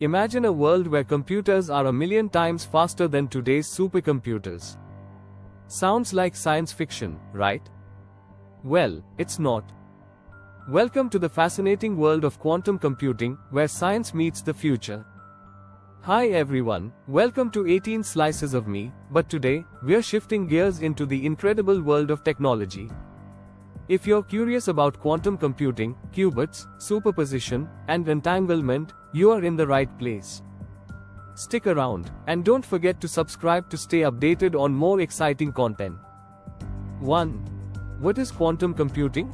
Imagine a world where computers are a million times faster than today's supercomputers. Sounds like science fiction, right? Well, it's not. Welcome to the fascinating world of quantum computing, where science meets the future. Hi everyone, welcome to 18 Slices of Me, but today, we're shifting gears into the incredible world of technology. If you're curious about quantum computing, qubits, superposition, and entanglement, you are in the right place. Stick around, and don't forget to subscribe to stay updated on more exciting content. 1. What is quantum computing?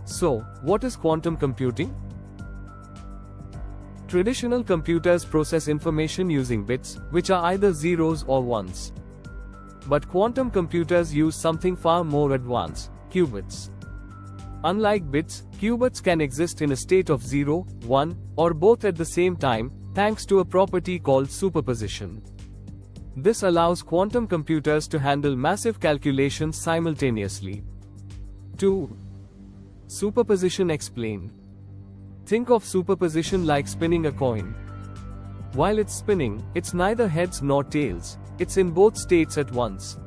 So, what is quantum computing? Traditional computers process information using bits, which are either zeros or ones. But quantum computers use something far more advanced, qubits. Unlike bits, qubits can exist in a state of 0, 1, or both at the same time, thanks to a property called superposition. This allows quantum computers to handle massive calculations simultaneously. 2. Superposition explained. Think of superposition like spinning a coin. While it's spinning, it's neither heads nor tails, it's in both states at once.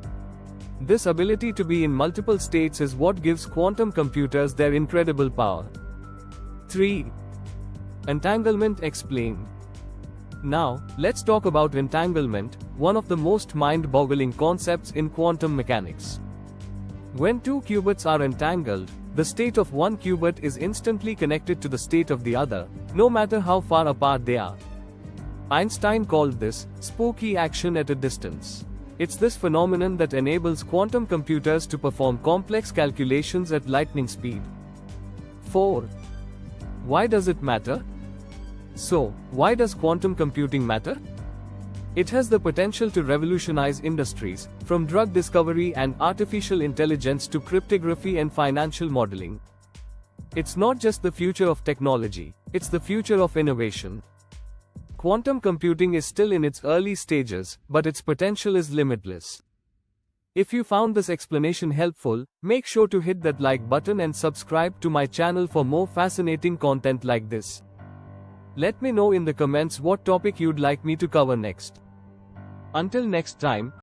This ability to be in multiple states is what gives quantum computers their incredible power. 3. Entanglement explained. Now, let's talk about entanglement, one of the most mind-boggling concepts in quantum mechanics. When two qubits are entangled, the state of one qubit is instantly connected to the state of the other, no matter how far apart they are. Einstein called this spooky action at a distance. It's this phenomenon that enables quantum computers to perform complex calculations at lightning speed. 4. Why does it matter? So, why does quantum computing matter? It has the potential to revolutionize industries, from drug discovery and artificial intelligence to cryptography and financial modeling. It's not just the future of technology, it's the future of innovation. Quantum computing is still in its early stages, but its potential is limitless. If you found this explanation helpful, make sure to hit that like button and subscribe to my channel for more fascinating content like this. Let me know in the comments what topic you'd like me to cover next. Until next time,